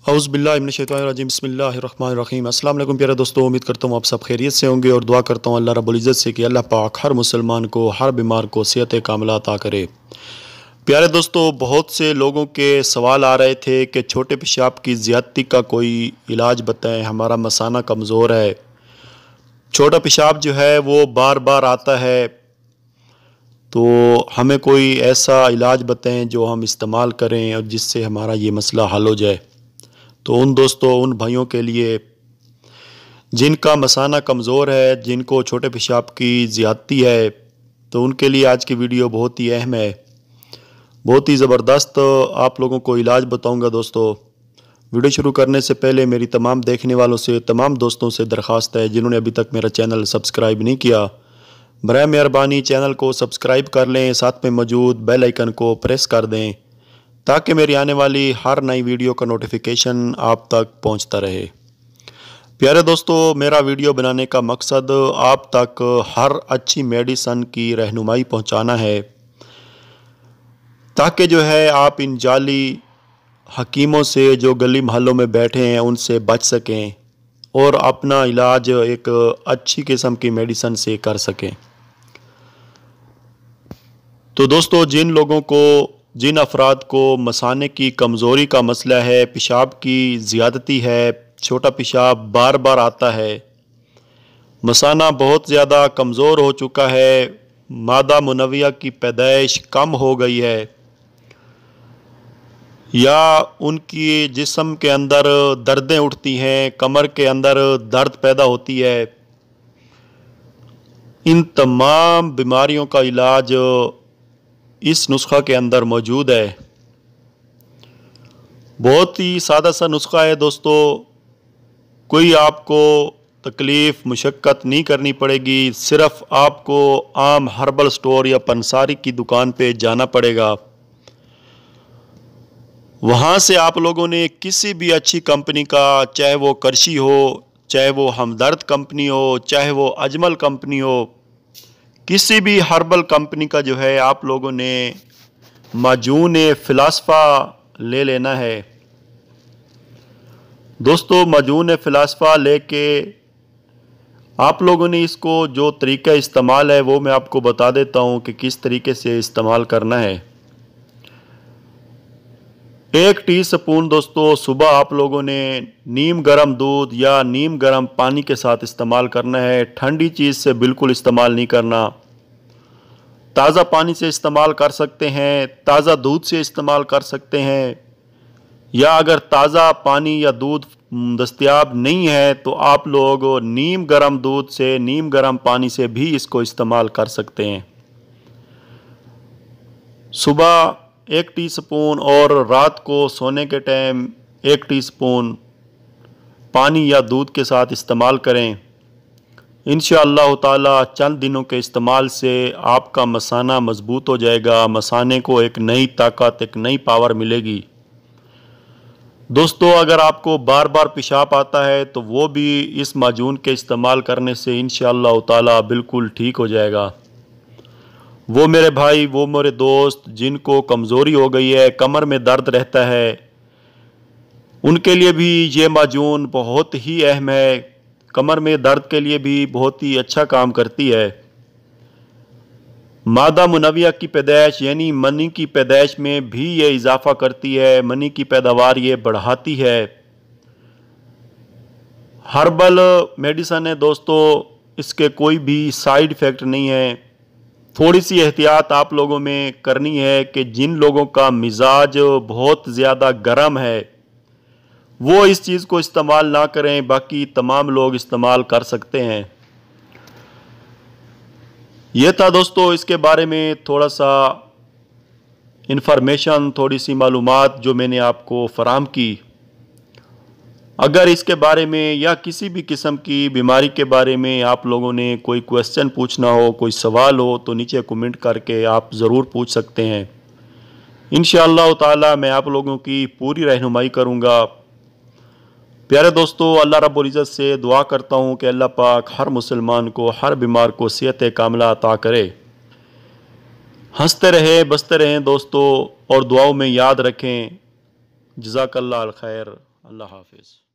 औज़ुबिल्लाहिमिनश्शैतानिर्रजीम बिस्मिल्लाहिर्रहमानिर्रहीम। अस्सलाम वालेकुम प्यारे दोस्तों, उम्मीद करता हूँ आप सब खैरियत से होंगे और दुआ करता हूँ अल्लाह रब्बुल इज़्ज़त से कि अल्लाह पाक हर मुसलमान को, हर बीमार को सेहत कामिला अता करे। प्यारे दोस्तों, बहुत से लोगों के सवाल आ रहे थे कि छोटे पेशाब की ज़्यादती का कोई इलाज बताएं, हमारा मसाना कमज़ोर है, छोटा पेशाब जो है वो बार बार आता है, तो हमें कोई ऐसा इलाज बताएं जो हम इस्तेमाल करें और जिससे हमारा ये मसला हल हो जाए। तो उन दोस्तों, उन भाइयों के लिए जिनका मसाना कमज़ोर है, जिनको छोटे पेशाब की ज़्यादती है, तो उनके लिए आज की वीडियो बहुत ही अहम है, बहुत ही ज़बरदस्त आप लोगों को इलाज बताऊंगा। दोस्तों, वीडियो शुरू करने से पहले मेरी तमाम देखने वालों से, तमाम दोस्तों से दरख्वास्त है जिन्होंने अभी तक मेरा चैनल सब्सक्राइब नहीं किया, बराए मेहरबानी चैनल को सब्सक्राइब कर लें, साथ में मौजूद बेल आइकन को प्रेस कर दें ताकि मेरी आने वाली हर नई वीडियो का नोटिफिकेशन आप तक पहुंचता रहे। प्यारे दोस्तों, मेरा वीडियो बनाने का मकसद आप तक हर अच्छी मेडिसन की रहनुमाई पहुंचाना है ताकि जो है आप इन जाली हकीमों से जो गली महलों में बैठे हैं उनसे बच सकें और अपना इलाज एक अच्छी किस्म की मेडिसन से कर सकें। तो दोस्तों, जिन अफराद को मसाने की कमज़ोरी का मसला है, पेशाब की ज़्यादती है, छोटा पेशाब बार बार आता है, मसाना बहुत ज़्यादा कमज़ोर हो चुका है, मादा मुनव्विया की पैदाइश कम हो गई है, या उनकी जिस्म के अंदर दर्दें उठती हैं, कमर के अंदर दर्द पैदा होती है, इन तमाम बीमारियों का इलाज इस नुस्खा के अंदर मौजूद है। बहुत ही सादा सा नुस्खा है दोस्तों, कोई आपको तकलीफ़ मुशक्क़त नहीं करनी पड़ेगी, सिर्फ़ आपको आम हर्बल स्टोर या पंसारी की दुकान पे जाना पड़ेगा। वहाँ से आप लोगों ने किसी भी अच्छी कंपनी का, चाहे वो करशी हो, चाहे वो हमदर्द कंपनी हो, चाहे वो अजमल कंपनी हो, किसी भी हर्बल कंपनी का जो है आप लोगों ने माजून फ़िलासफ़ा ले लेना है। दोस्तों, माजून फ़िलासफ़ा लेके आप लोगों ने इसको जो तरीका इस्तेमाल है वो मैं आपको बता देता हूँ कि किस तरीके से इस्तेमाल करना है। 1 टीस्पून दोस्तों सुबह आप लोगों ने नीम गर्म दूध या नीम गर्म पानी के साथ इस्तेमाल करना है। ठंडी चीज़ से बिल्कुल इस्तेमाल नहीं करना। ताज़ा पानी से इस्तेमाल कर सकते हैं, ताज़ा दूध से इस्तेमाल कर सकते हैं, या अगर ताज़ा पानी या दूध दस्तयाब नहीं है तो आप लोग नीम गर्म दूध से, नीम गर्म पानी से भी इसको इस्तेमाल कर सकते हैं। सुबह 1 टीस्पून और रात को सोने के टाइम 1 टीस्पून पानी या दूध के साथ इस्तेमाल करें। इंशाअल्लाह ताला चंद दिनों के इस्तेमाल से आपका मसाना मजबूत हो जाएगा, मसाने को एक नई ताकत, एक नई पावर मिलेगी। दोस्तों, अगर आपको बार बार पेशाब आता है तो वो भी इस माजून के इस्तेमाल करने से इंशाअल्लाह ताला बिल्कुल ठीक हो जाएगा। वो मेरे भाई, वो मेरे दोस्त जिनको कमज़ोरी हो गई है, कमर में दर्द रहता है, उनके लिए भी ये माजून बहुत ही अहम है। कमर में दर्द के लिए भी बहुत ही अच्छा काम करती है। मादा मुनव्विया की पैदाइश यानी मनी की पैदाइश में भी ये इजाफ़ा करती है, मनी की पैदावार ये बढ़ाती है। हर्बल मेडिसन है दोस्तों, इसके कोई भी साइड इफ़ेक्ट नहीं है। थोड़ी सी एहतियात आप लोगों में करनी है कि जिन लोगों का मिजाज बहुत ज़्यादा गर्म है वो इस चीज़ को इस्तेमाल ना करें, बाकी तमाम लोग इस्तेमाल कर सकते हैं। ये था दोस्तों इसके बारे में थोड़ा सा इन्फॉर्मेशन, थोड़ी सी मालूमात जो मैंने आपको फराहम की। अगर इसके बारे में या किसी भी किस्म की बीमारी के बारे में आप लोगों ने कोई क्वेश्चन पूछना हो, कोई सवाल हो, तो नीचे कमेंट करके आप ज़रूर पूछ सकते हैं। इंशाअल्लाह ताला मैं आप लोगों की पूरी रहनुमाई करूँगा। प्यारे दोस्तों, अल्लाह रब्बुल इज़्ज़त से दुआ करता हूँ कि अल्लाह पाक हर मुसलमान को, हर बीमार को सेहत कामिला अता करे। हंसते रहें, बसते रहें दोस्तों, और दुआओं में याद रखें। जज़ाकल्लाह खैर। अल्लाह हाफिज़।